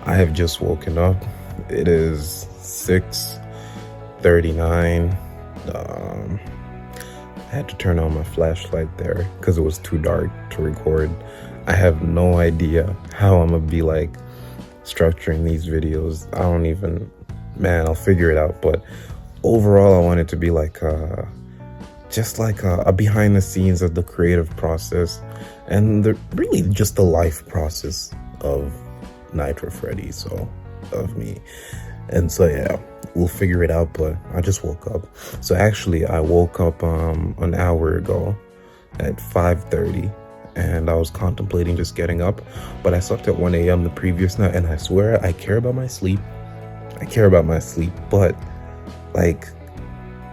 I have just woken up. It is 6:39. Um, I had to turn on my flashlight there because it was too dark to record. I have no idea how I'm gonna be like structuring these videos. I don't even, man, I'll figure it out. But overall, I want it to be like just like a behind the scenes of the creative process and really just the life process of Nitro Freddy, so of me. And so yeah, we'll figure it out. But I just woke up. So actually I woke up an hour ago at 5:30, and I was contemplating just getting up, but I slept at 1 a.m. the previous night, and I swear I care about my sleep. I care about my sleep, but like,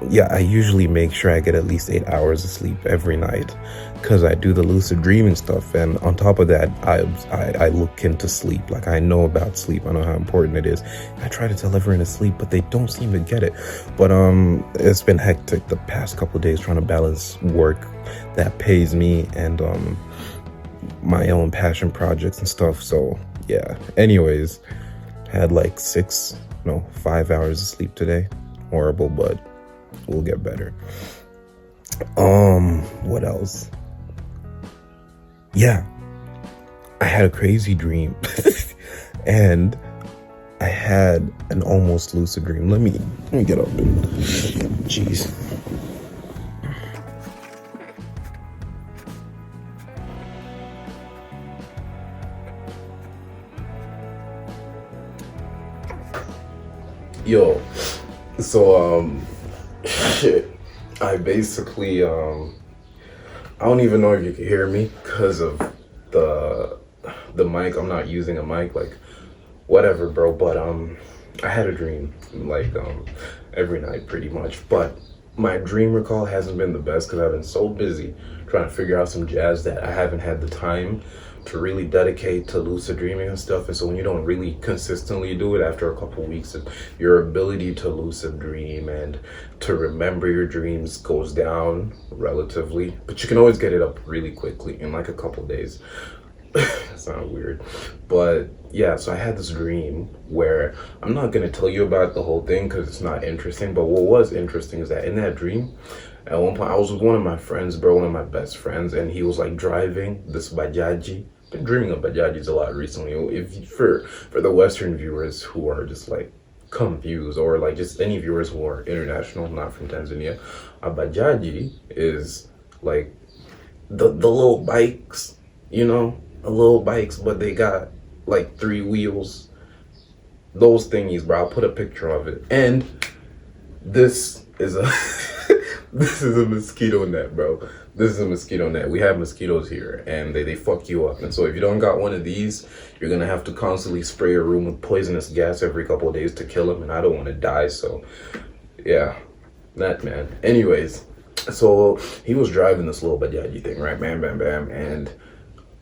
yeah, I usually make sure I get at least 8 hours of sleep every night because I do the lucid dreaming stuff. And on top of that, I look into sleep. Like, I know about sleep. I know how important it is. I try to tell everyone to sleep, but they don't seem to get it. But it's been hectic the past couple of days trying to balance work that pays me and my own passion projects and stuff. So yeah, anyways, had like 5 hours of sleep today. Horrible, but we'll get better. What else? Yeah, I had a crazy dream and I had an almost lucid dream. Let me get up and jeez. Yo, so shit, I basically I don't even know if you can hear me because of the mic. I'm not using a mic, like whatever, bro. But I had a dream like every night pretty much. But my dream recall hasn't been the best because I've been so busy trying to figure out some jazz that I haven't had the time to really dedicate to lucid dreaming and stuff. And so when you don't really consistently do it, after a couple weeks, your ability to lucid dream and to remember your dreams goes down relatively, but you can always get it up really quickly in like a couple days. That sounds weird, but yeah, so I had this dream where I'm not gonna tell you about the whole thing because it's not interesting, but what was interesting is that in that dream, at one point I was with one of my friends, bro, one of my best friends, and he was like driving this Bajaji. Been dreaming of Bajajis a lot recently. If for the Western viewers who are just like confused, or like just any viewers who are international, not from Tanzania, a Bajaji is like the little bikes, the little bikes, but they got like 3 wheels. Those thingies, bro. I'll put a picture of it. And this is a this is a mosquito net, bro. This is a mosquito net. We have mosquitoes here, and they fuck you up. And so if you don't got one of these, you're gonna have to constantly spray your room with poisonous gas every couple of days to kill them. And I don't want to die, so yeah, that man. Anyways, so he was driving this little Bajaji thing, right? Bam, bam, bam, and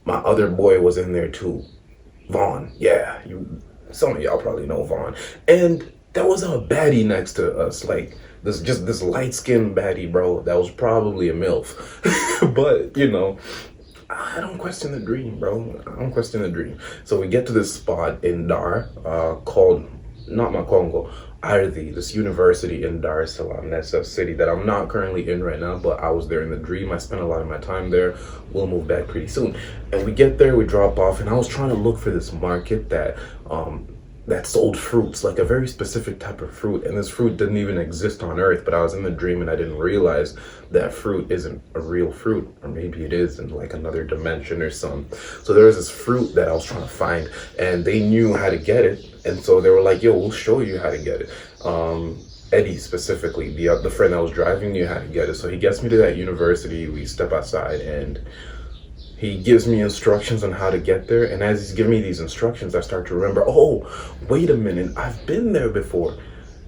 my other boy was in there too, Vaughn. Yeah, some of y'all probably know Vaughn. And there was a baddie next to us, like this light-skinned baddie, bro. That was probably a MILF. But I don't question the dream, bro. I don't question the dream. So we get to this spot in Dar, called not Makongo, Ardi, this university in Dar es Salaam. That's a city that I'm not currently in right now, but I was there in the dream. I spent a lot of my time there. We'll move back pretty soon. And we get there, we drop off, and I was trying to look for this market that sold fruits, like a very specific type of fruit. And this fruit didn't even exist on Earth, but I was in the dream and I didn't realize that fruit isn't a real fruit, or maybe it is in like another dimension or something. So there was this fruit that I was trying to find, and they knew how to get it. And so they were like, yo, we'll show you how to get it. Eddie specifically, the friend that was driving, knew how to get it. So he gets me to that university, we step outside, and he gives me instructions on how to get there. And as he's giving me these instructions, I start to remember, oh, wait a minute, I've been there before.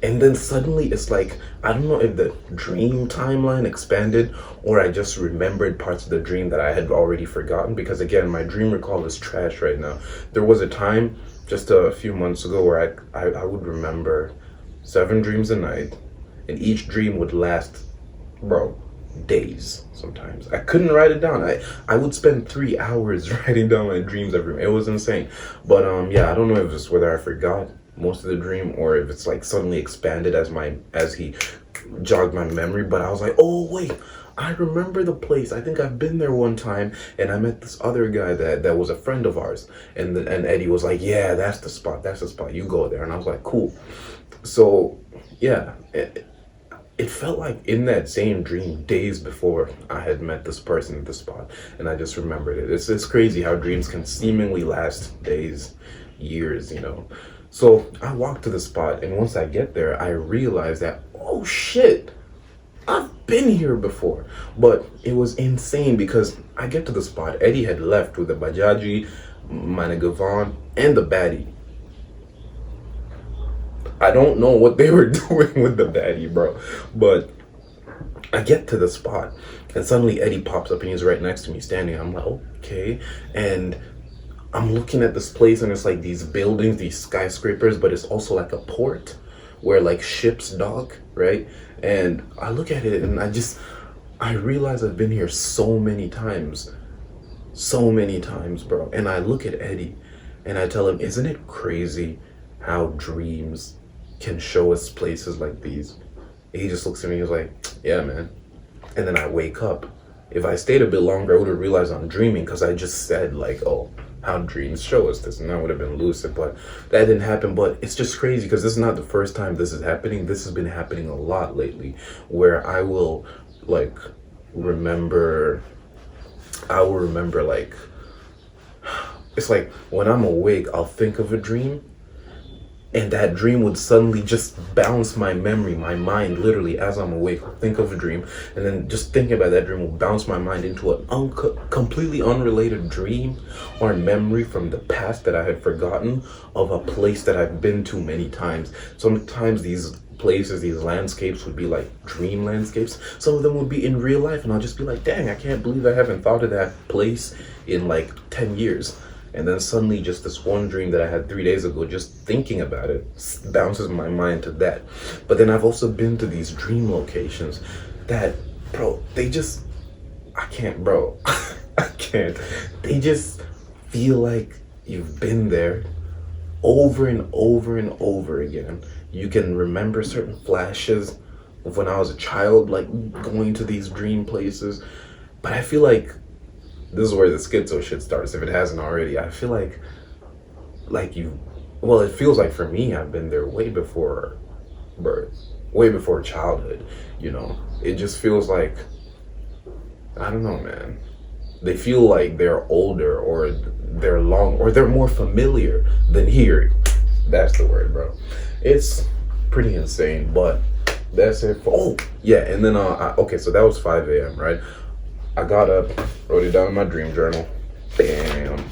And then suddenly it's like, I don't know if the dream timeline expanded or I just remembered parts of the dream that I had already forgotten. Because again, my dream recall is trash right now. There was a time just a few months ago where I would remember 7 dreams a night, and each dream would last, bro, days sometimes. I couldn't write it down. I would spend 3 hours writing down my dreams every. It was insane. But yeah, I don't know if it's whether I forgot most of the dream or if it's like suddenly expanded as he jogged my memory. But I was like, oh wait, I remember the place. I think I've been there one time, and I met this other guy that was a friend of ours. And Eddie was like, yeah, that's the spot. That's the spot. You go there. And I was like, cool. So yeah. It felt like in that same dream days before I had met this person at the spot, and I just remembered it. It's crazy how dreams can seemingly last days, years, you know. So I walk to the spot, and once I get there, I realize that, oh shit, I've been here before. But it was insane because I get to the spot. Eddie had left with the Bajaji, Managavan, and the baddie. I don't know what they were doing with the baddie, bro. But I get to the spot, and suddenly Eddie pops up, and he's right next to me, standing. I'm like, okay. And I'm looking at this place, and it's like these buildings, these skyscrapers, but it's also like a port where like ships dock, right? And I look at it, and I realize I've been here so many times. So many times, bro. And I look at Eddie, and I tell him, isn't it crazy how dreams can show us places like these? He just looks at me, he's like, yeah, man. And then I wake up. If I stayed a bit longer, I would have realized I'm dreaming because I just said like, oh, how dreams show us this, and that would have been lucid, but that didn't happen. But it's just crazy because this is not the first time this is happening. This has been happening a lot lately, where I will like remember, like, it's like when I'm awake, I'll think of a dream, and that dream would suddenly just bounce my memory, my mind, literally as I'm awake. I'll think of a dream, and then just thinking about that dream will bounce my mind into a completely unrelated dream or memory from the past that I had forgotten of a place that I've been to many times. Sometimes these places, these landscapes would be like dream landscapes. Some of them would be in real life, and I'll just be like, dang, I can't believe I haven't thought of that place in like 10 years. And then suddenly just this one dream that I had 3 days ago, just thinking about it bounces my mind to that. But then I've also been to these dream locations that, bro, I can't, bro. I can't. They just feel like you've been there over and over and over again. You can remember certain flashes of when I was a child, like going to these dream places. But I feel like this is where the schizo shit starts, if it hasn't already. I feel like it feels like for me, I've been there way before birth, way before childhood, you know? It just feels like, I don't know, man. They feel like they're older, or they're long, or they're more familiar than here. That's the word, bro. It's pretty insane, but that's it for, oh, yeah, and then, okay, so that was 5 a.m., right? I got up, wrote it down in my dream journal. Bam.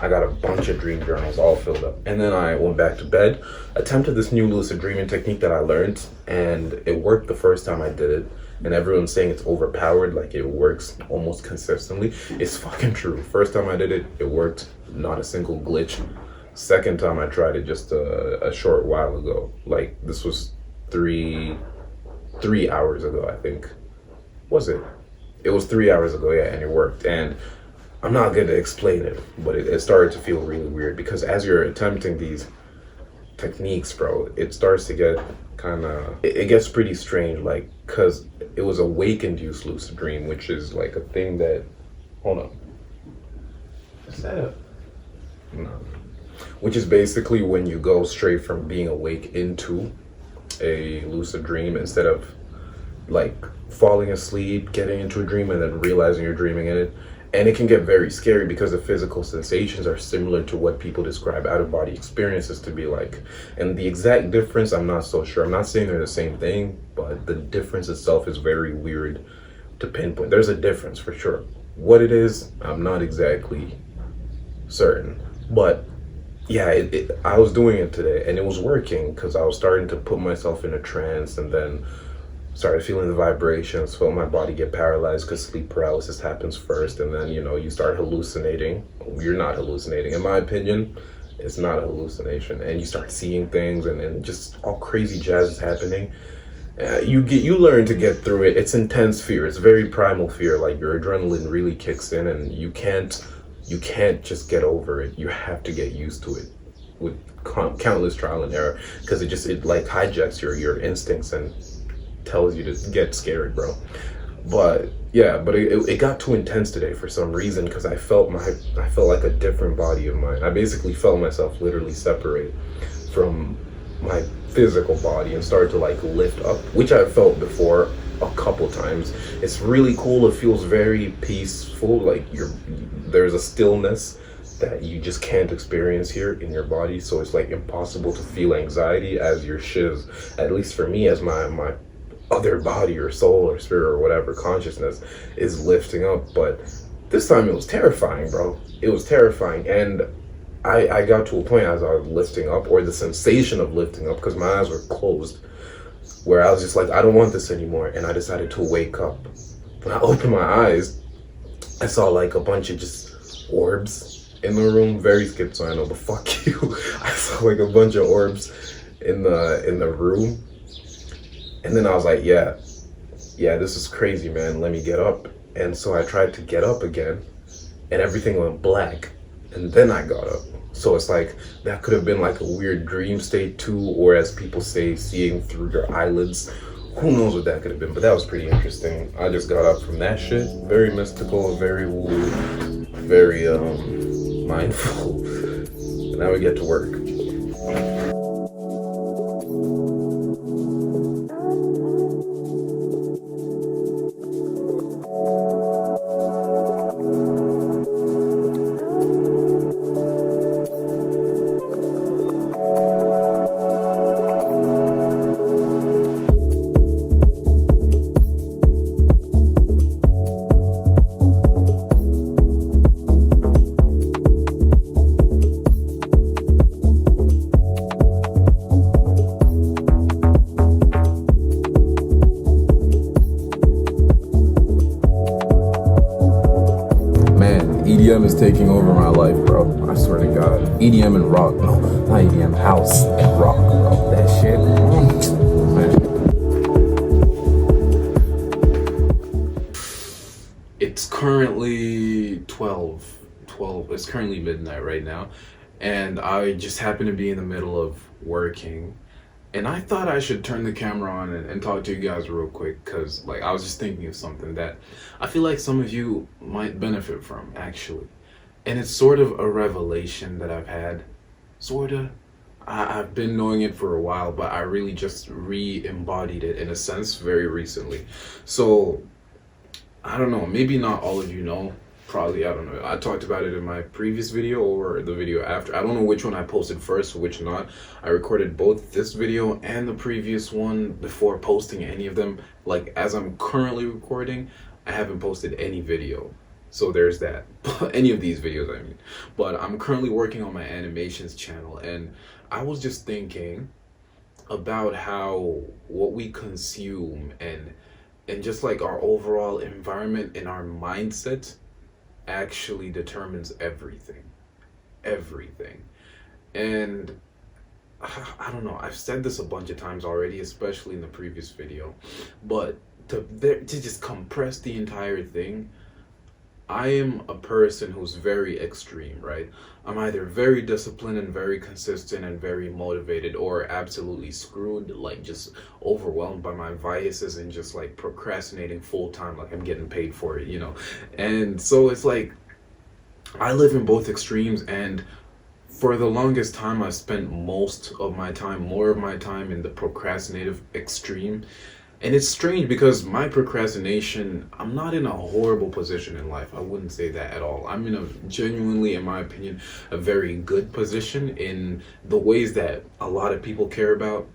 I got a bunch of dream journals all filled up. And then I went back to bed, attempted this new lucid dreaming technique that I learned, and it worked the first time I did it. And everyone's saying it's overpowered, like it works almost consistently. It's fucking true. First time I did it, it worked, not a single glitch. Second time I tried it just a short while ago. Like this was three hours ago, I think. Was it? It was 3 hours ago, yeah, and it worked. And I'm not going to explain it, but it started to feel really weird because as you're attempting these techniques, bro, it starts to get kind of, it gets pretty strange, like, because it was a wake-induced lucid dream, which is like a thing that, hold on. Is that a, no. Which is basically when you go straight from being awake into a lucid dream instead of like falling asleep, getting into a dream, and then realizing you're dreaming in it. And it can get very scary because the physical sensations are similar to what people describe out-of-body experiences to be like. And the exact difference, I'm not so sure. I'm not saying they're the same thing, but the difference itself is very weird to pinpoint. There's a difference for sure. What it is, I'm not exactly certain. But yeah, I was doing it today, and it was working because I was starting to put myself in a trance, and then started feeling the vibrations, felt my body get paralyzed because sleep paralysis happens first, and then, you know, you start hallucinating. You're not hallucinating. In my opinion, it's not a hallucination. And you start seeing things, and just all crazy jazz is happening. You learn to get through it. It's intense fear. It's very primal fear. Like your adrenaline really kicks in, and you can't just get over it. You have to get used to it with countless trial and error, because it like hijacks your instincts and tells you to get scared, bro. But yeah, but it got too intense today for some reason, because I felt like a different body of mine. I basically felt myself literally separate from my physical body and started to like lift up, which I felt before a couple times. It's really cool. It feels very peaceful. Like there's a stillness that you just can't experience here in your body. So it's like impossible to feel anxiety as your shiz. At least for me, as my other body or soul or spirit or whatever consciousness is lifting up. But this time it was terrifying, bro. It was terrifying. And I got to a point as I was lifting up, or the sensation of lifting up, because my eyes were closed, where I was just like, I don't want this anymore. And I decided to wake up. When I opened my eyes, I saw like a bunch of just orbs in the room. Very schizo, I know, but fuck you. I saw like a bunch of orbs in the room. And then I was like, yeah, this is crazy, man. Let me get up. And so I tried to get up again, and everything went black. And then I got up. So it's like, that could have been like a weird dream state too, or as people say, seeing through your eyelids. Who knows what that could have been, but that was pretty interesting. I just got up from that shit. Very mystical, very woo, very mindful. Now we get to work. EDM is taking over my life, bro. I swear to God. EDM and rock. No, not EDM, house and rock, bro. That shit. Man. It's currently 12. It's currently midnight right now. And I just happen to be in the middle of working. And I thought I should turn the camera on and talk to you guys real quick, because like I was just thinking of something that I feel like some of you might benefit from, actually. And it's sort of a revelation that I've had. Sort of. I've been knowing it for a while, but I really just re-embodied it in a sense very recently. So, I don't know, maybe not all of you know. Probably, I don't know. I talked about it in my previous video or the video after. I don't know which one I posted first, which not. I recorded both this video and the previous one before posting any of them. Like, as I'm currently recording, I haven't posted any video. So there's that. Any of these videos, I mean. But I'm currently working on my animations channel, and I was just thinking about how what we consume and just like our overall environment and our mindset actually determines everything. And I don't know, I've said this a bunch of times already, especially in the previous video, but to just compress the entire thing, I am a person who's very extreme, right? I'm either very disciplined and very consistent and very motivated, or absolutely screwed, like just overwhelmed by my vices and just like procrastinating full time, like I'm getting paid for it, you know? And so it's like, I live in both extremes, and for the longest time I spent more of my time in the procrastinative extreme. And it's strange because my procrastination, I'm not in a horrible position in life. I wouldn't say that at all. I'm in a genuinely, in my opinion, a very good position in the ways that a lot of people care about.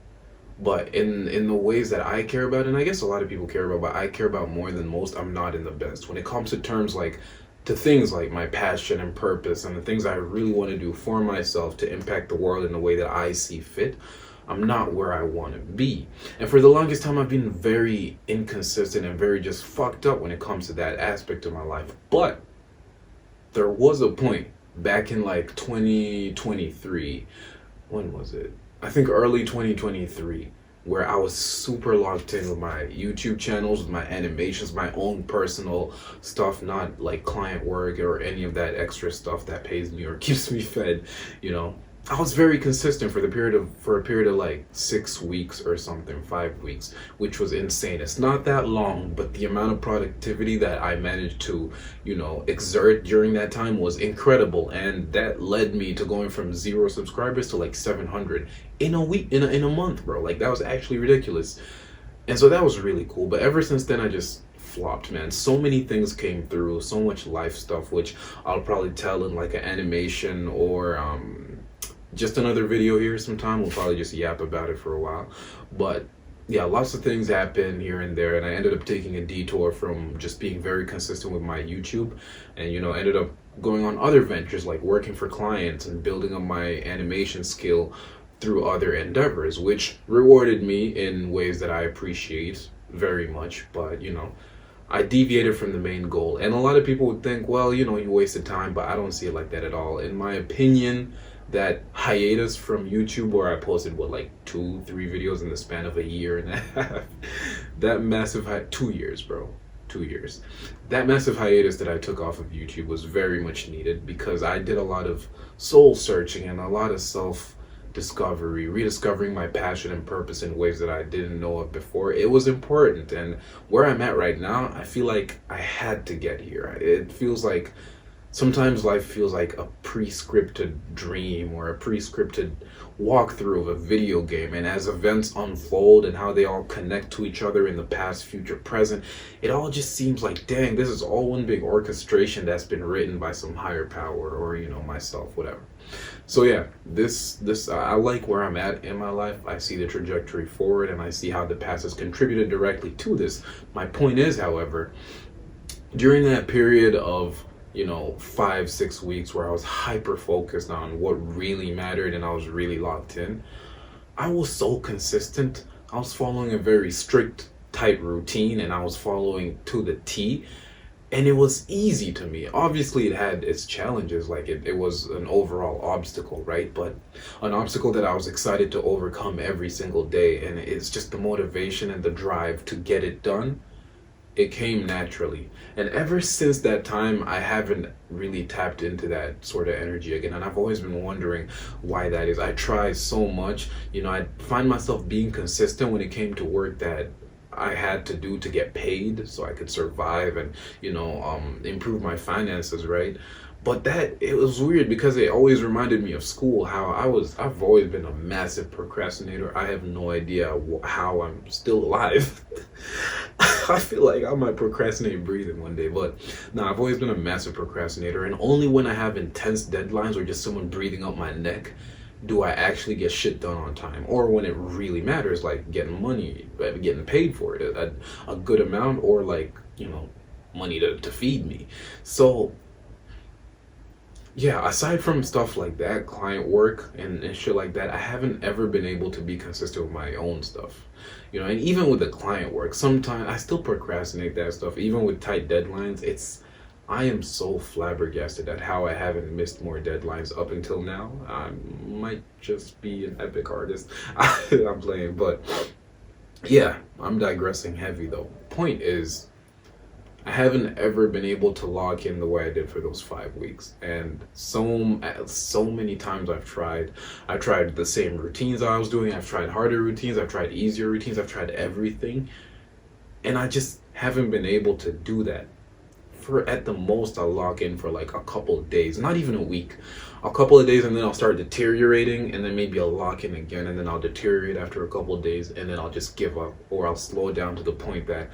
But in the ways that I care about, and I guess a lot of people care about, but I care about more than most, I'm not in the best. When it comes to terms like, to things like my passion and purpose and the things I really want to do for myself to impact the world in the way that I see fit, I'm not where I want to be. And for the longest time, I've been very inconsistent and very just fucked up when it comes to that aspect of my life. But there was a point back in like 2023, when was it? I think early 2023, where I was super locked in with my YouTube channels, with my animations, my own personal stuff, not like client work or any of that extra stuff that pays me or keeps me fed, you know. I was very consistent for a period of like 6 weeks or something, 5 weeks, which was insane. It's not that long, but the amount of productivity that I managed to, you know, exert during that time was incredible, and that led me to going from 0 subscribers to like 700 in a week, in a month, bro. Like that was actually ridiculous, and so that was really cool. But ever since then, I just flopped, man. So many things came through, so much life stuff, which I'll probably tell in like an animation or just another video here sometime. We'll probably just yap about it for a while. But yeah, lots of things happen here and there, and I ended up taking a detour from just being very consistent with my YouTube, and you know, ended up going on other ventures like working for clients and building up my animation skill through other endeavors, which rewarded me in ways that I appreciate very much. But you know, I deviated from the main goal, and a lot of people would think, well, you know, you wasted time, but I don't see it like that at all. In my opinion, that hiatus from YouTube where I posted what, like 2-3 videos in the span of a year and a half, that massive 2 years, bro, 2 years, that massive hiatus that I took off of YouTube was very much needed, because I did a lot of soul searching and a lot of self discovery, rediscovering my passion and purpose in ways that I didn't know of before. It was important, and where I'm at right now, I feel like I had to get here. It feels like sometimes life feels like a pre-scripted dream or a pre-scripted walkthrough of a video game, and as events unfold and how they all connect to each other in the past, future, present, it all just seems like, dang, this is all one big orchestration that's been written by some higher power, or you know, myself, whatever. So yeah, this I like where I'm at in my life. I see the trajectory forward, and I see how the past has contributed directly to this. My point is, however, during that period of, you know, 5-6 weeks where I was hyper focused on what really mattered and I was really locked in, I was so consistent. I was following a very strict, tight routine, and I was following to the T, and it was easy to me. Obviously it had its challenges, like it was an overall obstacle, right? But an obstacle that I was excited to overcome every single day, and it's just the motivation and the drive to get it done. It came naturally, and ever since that time I haven't really tapped into that sort of energy again, and I've always been wondering why that is. I try so much, you know, I find myself being consistent when it came to work that I had to do to get paid so I could survive and, you know, improve my finances, right? But that, it was weird because it always reminded me of school, how I've always been a massive procrastinator. I have no idea how I'm still alive. I feel like I might procrastinate breathing one day, but no, I've always been a massive procrastinator, and only when I have intense deadlines or just someone breathing up my neck do I actually get shit done on time, or when it really matters, like getting money, getting paid for it, a good amount, or like, you know, money to feed me. So yeah, aside from stuff like that, client work and shit like that, I haven't ever been able to be consistent with my own stuff. You know, and even with the client work, sometimes I still procrastinate that stuff. Even with tight deadlines, I am so flabbergasted at how I haven't missed more deadlines up until now. I might just be an epic artist. I'm playing, but yeah, I'm digressing heavy though. Point is, I haven't ever been able to lock in the way I did for those 5 weeks, and so many times I've tried the same routines I was doing. I've tried harder routines, I've tried easier routines, I've tried everything, and I just haven't been able to do that. For at the most, I'll lock in for like a couple of days, not even a week, a couple of days, and then I'll start deteriorating, and then maybe I'll lock in again, and then I'll deteriorate after a couple of days, and then I'll just give up, or I'll slow down to the point that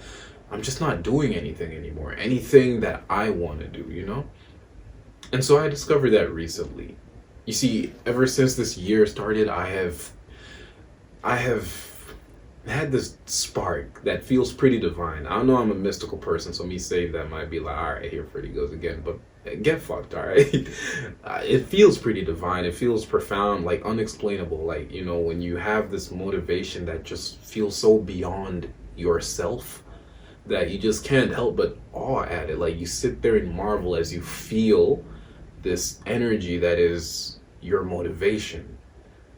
I'm just not doing anything anymore, anything that I want to do, you know? And so I discovered that recently. You see, ever since this year started, I have had this spark that feels pretty divine. I know I'm a mystical person, so me saying that might be like, all right, here Freddie goes again, but get fucked, all right? It feels pretty divine. It feels profound, like unexplainable. Like, you know, when you have this motivation that just feels so beyond yourself, that you just can't help but awe at it. Like, you sit there and marvel as you feel this energy that is your motivation.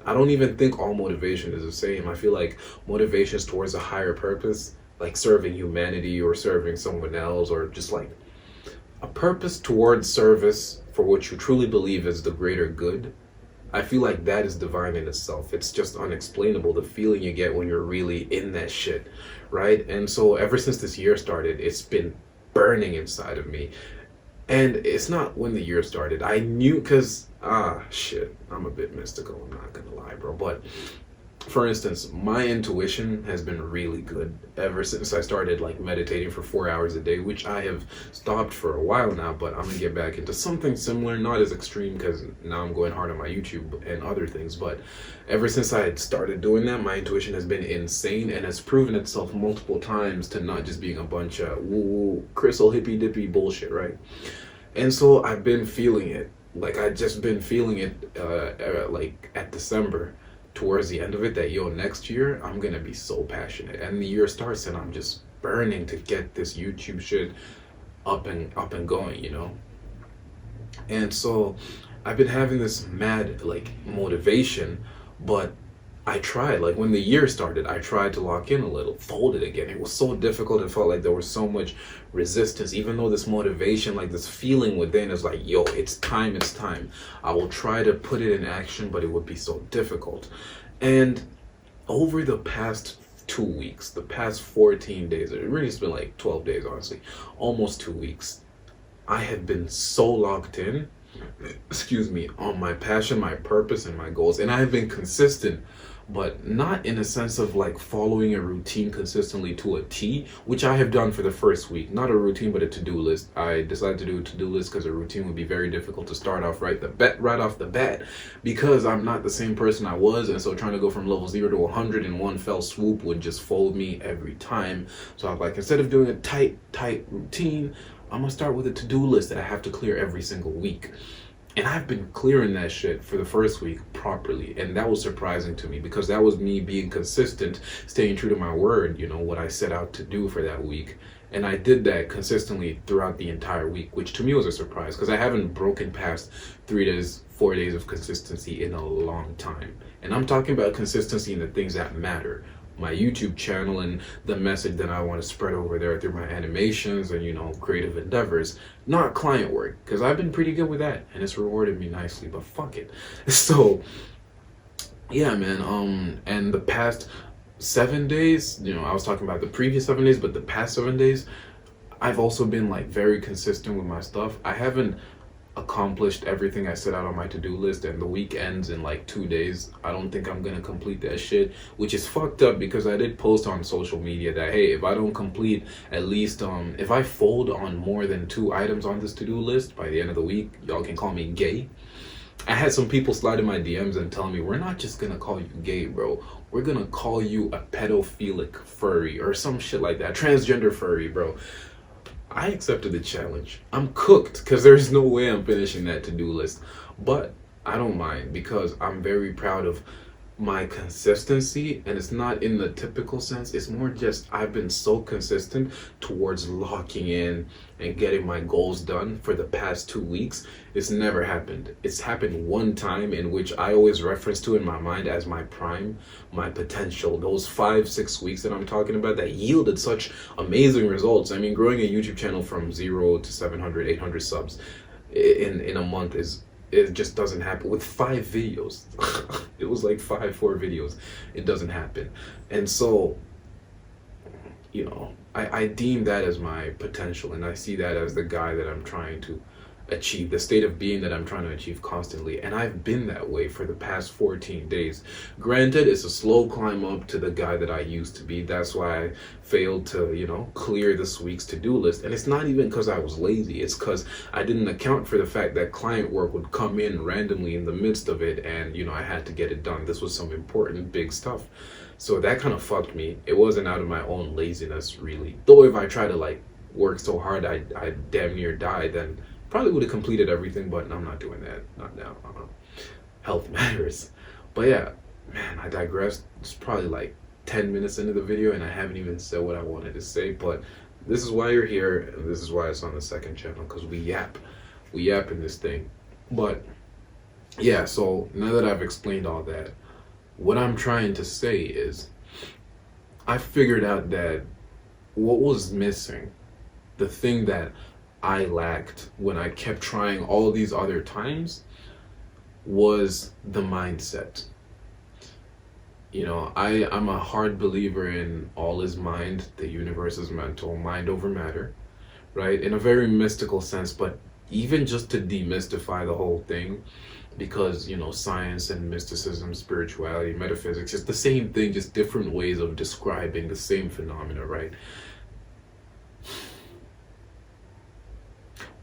I don't even think all motivation is the same. I feel like motivation is towards a higher purpose, like serving humanity or serving someone else, or just like a purpose towards service for what you truly believe is the greater good. I feel like that is divine in itself. It's just unexplainable, the feeling you get when you're really in that shit, right? And so ever since this year started, it's been burning inside of me. And it's not when the year started. I knew, because, shit, I'm a bit mystical, I'm not gonna lie, bro. But for instance, my intuition has been really good ever since I started like meditating for 4 hours a day, which I have stopped for a while now, but I'm gonna get back into something similar, not as extreme because now I'm going hard on my YouTube and other things. But ever since I had started doing that, my intuition has been insane and has proven itself multiple times to not just being a bunch of woo crystal hippy dippy bullshit, right? And so I've been feeling it. Like I just been feeling it like at December towards the end of it that next year I'm gonna be so passionate, and the year starts and I'm just burning to get this YouTube shit up and going, and so I've been having this mad like motivation. But I tried, like when the year started, I tried to lock in a little, folded again. It was so difficult. It felt like there was so much resistance, even though this motivation, like this feeling within is like, yo, it's time, it's time. I will try to put it in action, but it would be so difficult. And over the past 2 weeks, the past 14 days, it really has been like 12 days, honestly, almost 2 weeks, I have been so locked in, excuse me, on my passion, my purpose, and my goals. And I have been consistent, but not in a sense of like following a routine consistently to a T, which I have done for the first week. Not a routine, but a to-do list. I decided to do a to-do list because a routine would be very difficult to start off right off the bat, because I'm not the same person I was, and so trying to go from level 0 to 100 in one fell swoop would just fold me every time. So I'm like, instead of doing a tight routine, I'm gonna start with a to-do list that I have to clear every single week. And I've been clearing that shit for the first week properly. And that was surprising to me because that was me being consistent, staying true to my word, what I set out to do for that week. And I did that consistently throughout the entire week, which to me was a surprise because I haven't broken past 3 days, 4 days of consistency in a long time. And I'm talking about consistency in the things that matter. My YouTube channel and the message that I want to spread over there through my animations and creative endeavors, not client work, because I've been pretty good with that and it's rewarded me nicely, but fuck it. So yeah, man, and the past 7 days, I was talking about the previous 7 days, but the past 7 days I've also been like very consistent with my stuff. I haven't accomplished everything I set out on my to-do list, and the week ends in like 2 days. I don't think I'm gonna complete that shit, which is fucked up because I did post on social media that, hey, if I don't complete at least if I fold on more than 2 items on this to-do list by the end of the week, y'all can call me gay. I had some people slide in my DMs and tell me, we're not just gonna call you gay, bro, we're gonna call you a pedophilic furry or some shit like that, transgender furry, bro. I accepted the challenge. I'm cooked because there's no way I'm finishing that to-do list. But I don't mind because I'm very proud of my consistency, and it's not in the typical sense. It's more just I've been so consistent towards locking in and getting my goals done for the past 2 weeks. It's never happened. It's happened one time, in which I always reference to in my mind as my prime, my potential, those 5-6 weeks that I'm talking about that yielded such amazing results. I mean, growing a YouTube channel from 0 to 700, 800 subs in a month it just doesn't happen with 5 videos. It was like 4 videos. It doesn't happen. And so, I deem that as my potential, and I see that as the guy that I'm trying to achieve, the state of being that I'm trying to achieve constantly. And I've been that way for the past 14 days. Granted, it's a slow climb up to the guy that I used to be. That's why I failed to, clear this week's to-do list. And it's not even because I was lazy. It's because I didn't account for the fact that client work would come in randomly in the midst of it. And, I had to get it done. This was some important, big stuff. So that kind of fucked me. It wasn't out of my own laziness, really. Though if I try to, work so hard, I damn near die, then probably would have completed everything, but I'm not doing that. Not now. Health matters. But yeah, man, I digressed. It's probably 10 minutes into the video and I haven't even said what I wanted to say, but this is why you're here, and this is why it's on the second channel, because we yap in this thing. But yeah, so now that I've explained all that, What I'm trying to say is, I figured out that what was missing, the thing that I lacked when I kept trying all these other times, was the mindset. I'm a hard believer in all is mind, the universe is mental, mind over matter, right? In a very mystical sense, but even just to demystify the whole thing, because, science and mysticism, spirituality, metaphysics, it's the same thing, just different ways of describing the same phenomena, right?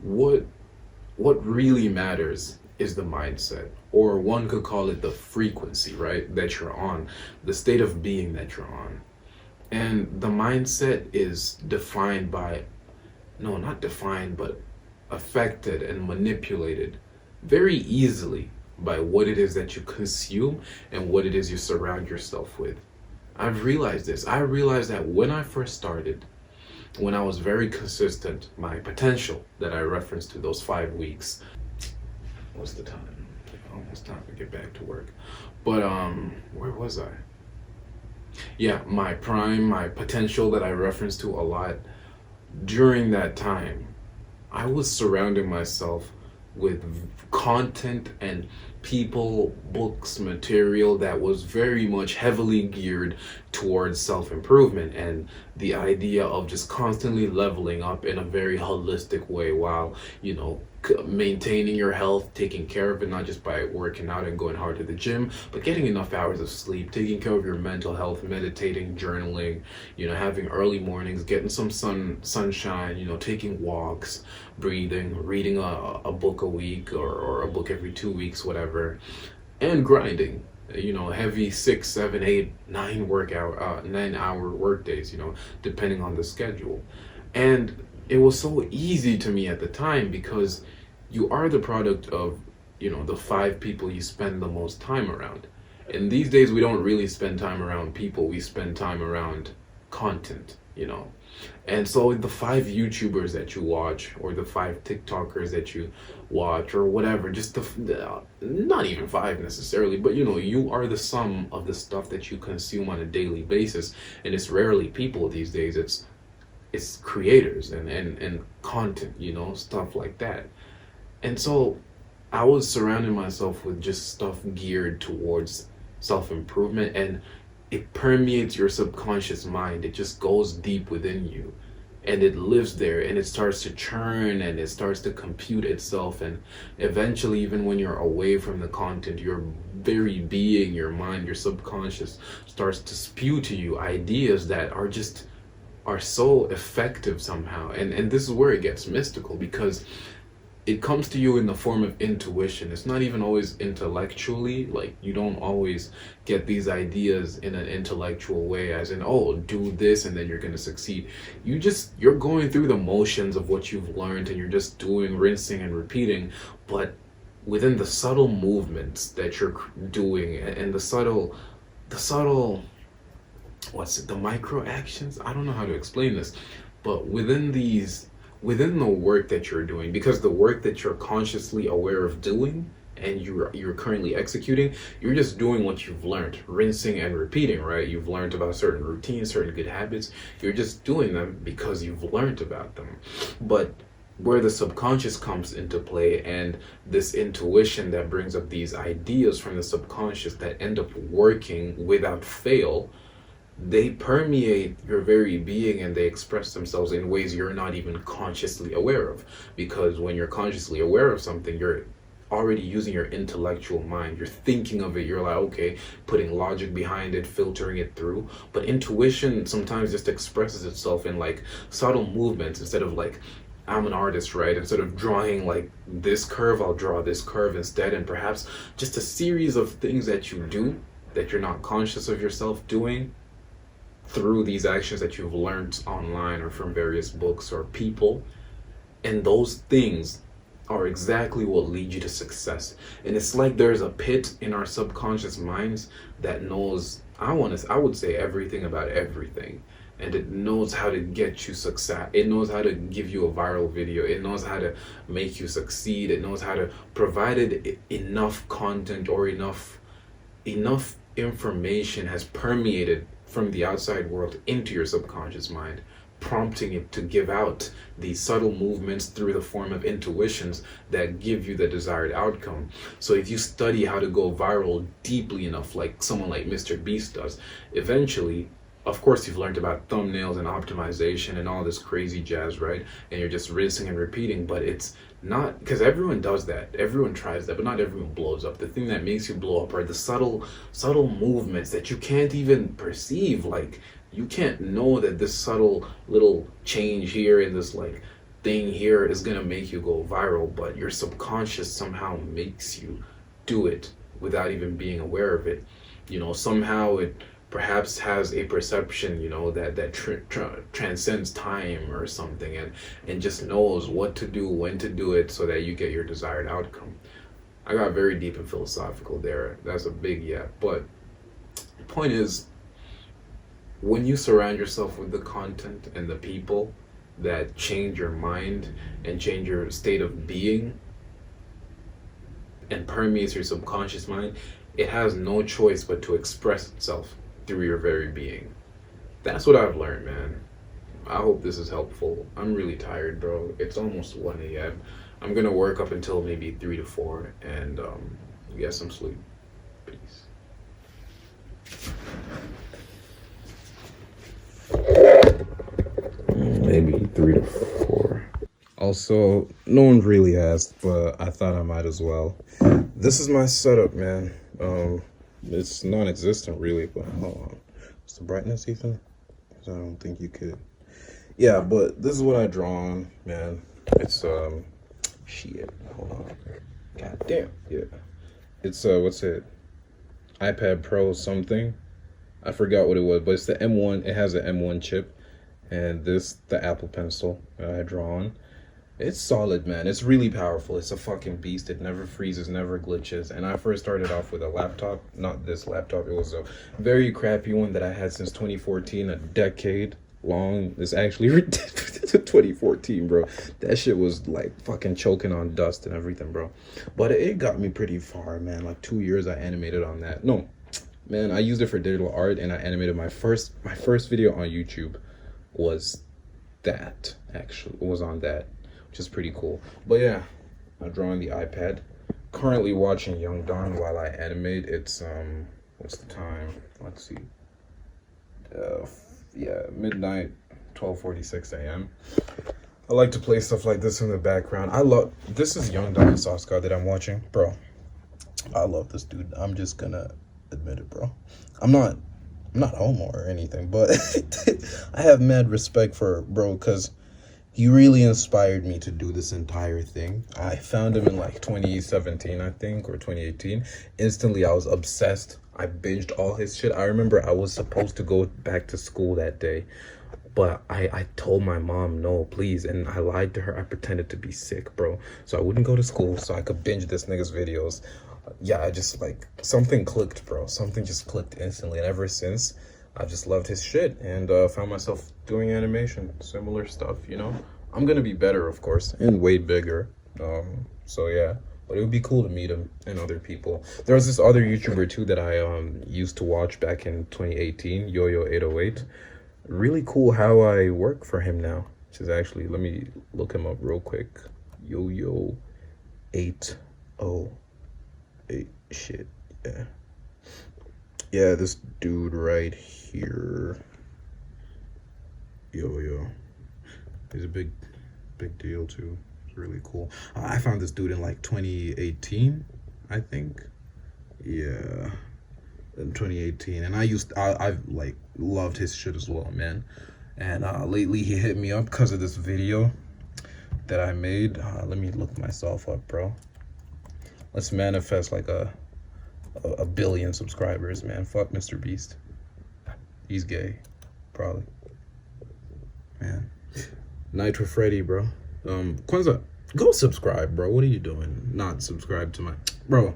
What what really matters is the mindset, or one could call it the frequency, right, that you're on, the state of being that you're on. And the mindset is defined by, no, not defined, but affected and manipulated very easily by what it is that you consume and what it is you surround yourself with. I've realized this. I realized that when I first started, when I was very consistent, my potential that I referenced to those 5 weeks. What's the time? Almost time to get back to work. But where was I? Yeah, my prime, my potential that I referenced to a lot during that time, I was surrounding myself with content and people, books, material that was very much heavily geared towards self improvement and the idea of just constantly leveling up in a very holistic way while, maintaining your health, taking care of it, not just by working out and going hard to the gym, but getting enough hours of sleep, taking care of your mental health, meditating, journaling, having early mornings, getting some sunshine, taking walks, breathing, reading a book a week, or a book every 2 weeks, whatever, and grinding. Heavy 6, 7, 8, 9 9 hour work days, depending on the schedule. And it was so easy to me at the time because you are the product of, the 5 people you spend the most time around. And these days we don't really spend time around people, we spend time around content. And so the 5 YouTubers that you watch, or the 5 TikTokers that you watch, or whatever, just not even 5 necessarily, but you are the sum of the stuff that you consume on a daily basis. And it's rarely people these days, it's creators and content, stuff like that. And so I was surrounding myself with just stuff geared towards self improvement, and it permeates your subconscious mind. It just goes deep within you, and it lives there, and it starts to churn, and it starts to compute itself. And eventually, even when you're away from the content, your very being, your mind, your subconscious starts to spew to you ideas that are so effective somehow. And this is where it gets mystical, because it comes to you in the form of intuition. It's not even always intellectually. Like, you don't always get these ideas in an intellectual way, as in, oh, do this and then you're going to succeed. You're going through the motions of what you've learned, and you're just doing, rinsing and repeating. But within the subtle movements that you're doing, and the subtle, what's it, the micro actions, I don't know how to explain this, but within the work that you're doing, because the work that you're consciously aware of doing and you're currently executing, you're just doing what you've learned, rinsing and repeating, right? You've learned about certain routines, certain good habits. You're just doing them because you've learned about them. But where the subconscious comes into play, and this intuition that brings up these ideas from the subconscious that end up working without fail, they permeate your very being, and they express themselves in ways you're not even consciously aware of. Because when you're consciously aware of something, you're already using your intellectual mind. You're thinking of it. You're like, okay, putting logic behind it, filtering it through. But intuition sometimes just expresses itself in like subtle movements. Instead of like, I'm an artist, right? Instead of drawing like this curve, I'll draw this curve instead. And perhaps just a series of things that you do that you're not conscious of yourself doing, through these actions that you've learned online or from various books or people. And those things are exactly what lead you to success. And it's like there's a pit in our subconscious minds that knows, I would say, everything about everything. And it knows how to get you success. It knows how to give you a viral video. It knows how to make you succeed. It knows how to provide enough content or enough enough information has permeated from the outside world into your subconscious mind, prompting it to give out these subtle movements through the form of intuitions that give you the desired outcome. So if you study how to go viral deeply enough, like someone like Mr. Beast does, eventually, of course, you've learned about thumbnails and optimization and all this crazy jazz, right? And you're just rinsing and repeating, but it's not, because everyone does that. Everyone tries that, but not everyone blows up. The thing that makes you blow up are the subtle movements that you can't even perceive. Like, you can't know that this subtle little change here in this like thing here is gonna make you go viral, but your subconscious somehow makes you do it without even being aware of it. Somehow it perhaps has a perception, that transcends time or something, and just knows what to do, when to do it, so that you get your desired outcome. I got very deep and philosophical there. That's a big yeah. But the point is, when you surround yourself with the content and the people that change your mind and change your state of being and permeates your subconscious mind, it has no choice but to express itself through your very being. That's what I've learned, man. I hope this is helpful. I'm really tired, bro. It's almost 1 a.m. I'm gonna work up until maybe 3 to 4 and get some sleep. Peace. Maybe 3 to 4. Also, no one really asked, but I thought I might as well. This is my setup, man. It's non-existent really, but hold on. What's the brightness, Ethan? 'Cause I don't think you could. Yeah, but this is what I draw on, man. It's shit. Hold on. God damn. Yeah. It's what's it? iPad Pro something. I forgot what it was, but it's the M1. It has an M1 chip, and this the Apple Pencil that I draw on. It's solid, man. It's really powerful. It's a fucking beast. It never freezes, never glitches. And I first started off with a laptop, not this laptop. It was a very crappy one that I had since 2014, a decade long. It's actually 2014, bro. That shit was like fucking choking on dust and everything, bro. But it got me pretty far, man. Like 2 years I animated on that. No, man, I used it for digital art, and I animated my first video on YouTube was that, actually. It was on that, which is pretty cool. But yeah, I draw on the iPad. Currently watching Young Don while I animate. It's what's the time? Let's see. Yeah, midnight, 12:46 a.m. I like to play stuff like this in the background. This is Young Don Soscar that I'm watching, bro. I love this dude. I'm just gonna admit it, bro. I'm not homo or anything, but I have mad respect for bro, because he really inspired me to do this entire thing. I found him in like 2017, I think, or 2018. Instantly, I was obsessed. I binged all his shit. I remember I was supposed to go back to school that day, but I told my mom, no, please. And I lied to her. I pretended to be sick, bro. So I wouldn't go to school so I could binge this nigga's videos. Yeah, I just like, something clicked, bro. Something just clicked instantly. And ever since, I just loved his shit and found myself doing animation, similar stuff, I'm gonna be better, of course, and way bigger. So yeah, but it would be cool to meet him and other people. There was this other YouTuber too that I used to watch back in 2018, Yo-Yo808. Really cool how I work for him now, which is actually, let me look him up real quick. Yo-Yo808. Shit, yeah. Yeah, this dude right here. Yo-Yo. He's a big deal too. It's really cool. I found this dude in like 2018, I think. Yeah, in 2018, and I've like loved his shit as well, man. And lately he hit me up because of this video that I made. Let me look myself up, bro. Let's manifest like a billion subscribers, man. Fuck Mr. Beast. He's gay, probably. Man. Nitro Freddy, bro. Kwanzaa, go subscribe, bro. What are you doing? Not subscribe to my... Bro,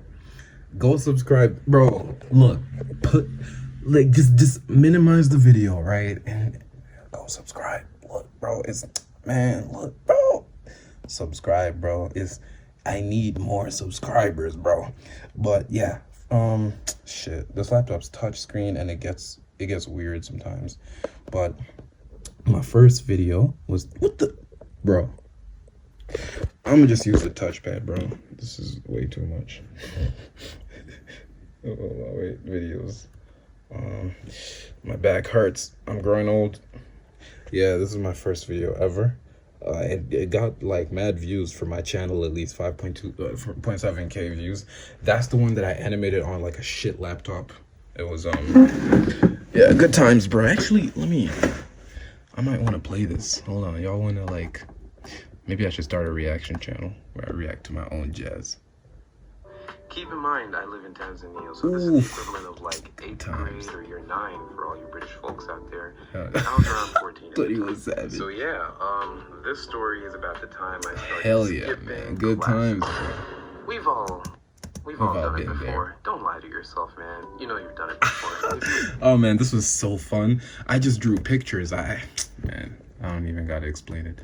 go subscribe. Bro, look. Just minimize the video, right? And go subscribe. Look, bro, look, bro. Subscribe, bro. I need more subscribers, bro. But yeah, Shit, this laptop's touchscreen and it gets weird sometimes. But my first video was bro. I'm gonna just use the touchpad, bro. This is way too much. Oh, wait, videos. My back hurts. I'm growing old. Yeah, this is my first video ever. It got like mad views for my channel, at least 5.7K views. That's the one that I animated on like a shit laptop. It was yeah, good times, bro. Actually, I might want to play this. Hold on, y'all want to like, maybe I should start a reaction channel where I react to my own jazz. Keep in mind, I live in Tanzania, so this is the equivalent of like 8th grade or year 9 for all you British folks out there. I was around 14. But he was savage. So yeah, this story is about the time I started Hell yeah, skipping man. Good classes. times, bro. We've all done it been before. there. Don't lie to yourself, man. You know you've done it before. Oh man, this was so fun. I just drew pictures. I don't even gotta explain it.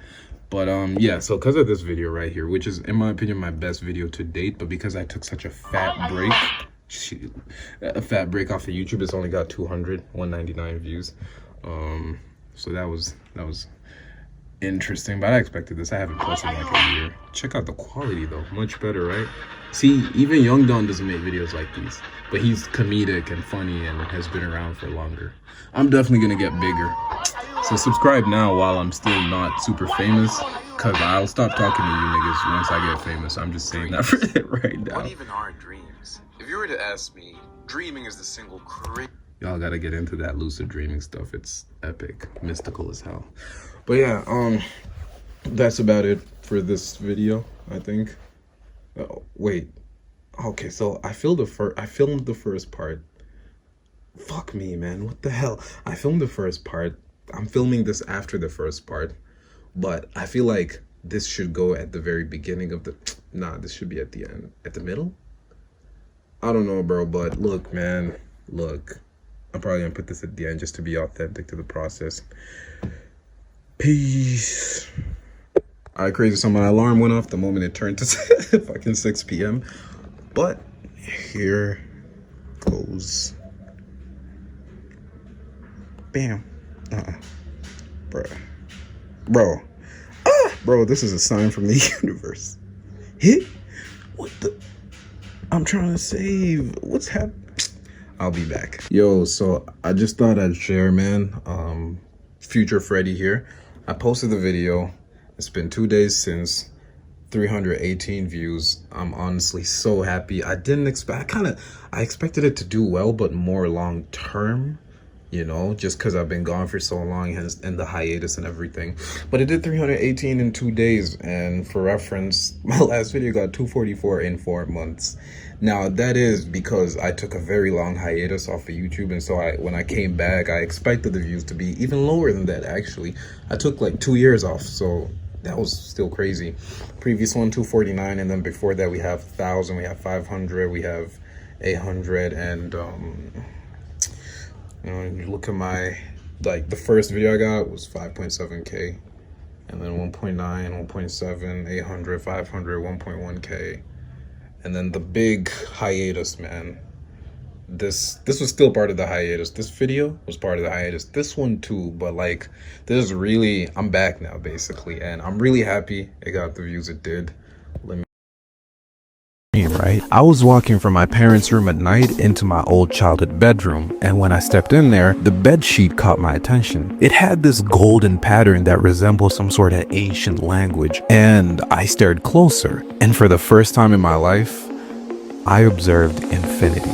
But yeah, so because of this video right here, which is in my opinion my best video to date, but because I took such a fat break off of YouTube, it's only got 199 views. So that was interesting, but I expected this. I haven't posted in like a year. Check out the quality though, much better, right? See, even Young Don doesn't make videos like these, but he's comedic and funny and has been around for longer. I'm definitely gonna get bigger. So subscribe now while I'm still not super famous, cause I'll stop talking to you niggas once I get famous. I'm just saying that right now. What even are dreams? If you were to ask me, dreaming is the single Y'all gotta get into that lucid dreaming stuff. It's epic, mystical as hell. But yeah, that's about it for this video, I think. Oh, wait. Okay, so I filmed the first part. Fuck me, man. What the hell? I filmed the first part. I'm filming this after the first part, but I feel like this should go at the very beginning of the... Nah, this should be at the end. At the middle? I don't know, bro, but look, man. Look. I'm probably gonna put this at the end just to be authentic to the process. Peace. Alright, crazy. So my alarm went off the moment it turned to fucking 6 p.m. But here goes. Bam. Bro, this is a sign from the universe. Hit? What the? I'm trying to save. What's happening? I'll be back. Yo, so I just thought I'd share, man. Future Freddy here. I posted the video. It's been 2 days since, 318 views. I'm honestly so happy. I didn't expect, I expected it to do well, but more long term, you know, just because I've been gone for so long and the hiatus and everything. But it did 318 in 2 days, and for reference, my last video got 244 in 4 months. Now that is because I took a very long hiatus off of YouTube, and so when I came back, I expected the views to be even lower than that. Actually, I took like 2 years off, so that was still crazy. Previous one 249, and then before that we have 1,000, we have 500, we have 800, and you know, you look at my, like, the first video I got was 5.7K, and then 1.9, 1.7, 800, 500, 1.1K, and then the big hiatus, man. This was still part of the hiatus. This video was part of the hiatus. This one too, but like, this is really, I'm back now basically, and I'm really happy it got the views it did. Right? I was walking from my parents' room at night into my old childhood bedroom, and when I stepped in there, the bed sheet caught my attention. It had this golden pattern that resembled some sort of ancient language, and I stared closer, and for the first time in my life, I observed infinity.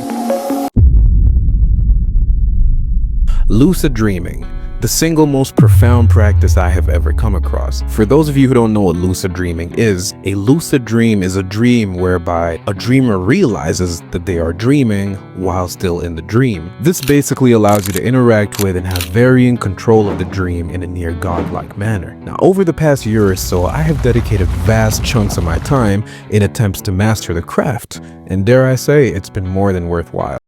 Lucid dreaming, the single most profound practice I have ever come across. For those of you who don't know what lucid dreaming is, a lucid dream is a dream whereby a dreamer realizes that they are dreaming while still in the dream. This basically allows you to interact with and have varying control of the dream in a near godlike manner. Now, over the past year or so, I have dedicated vast chunks of my time in attempts to master the craft, and dare I say, it's been more than worthwhile.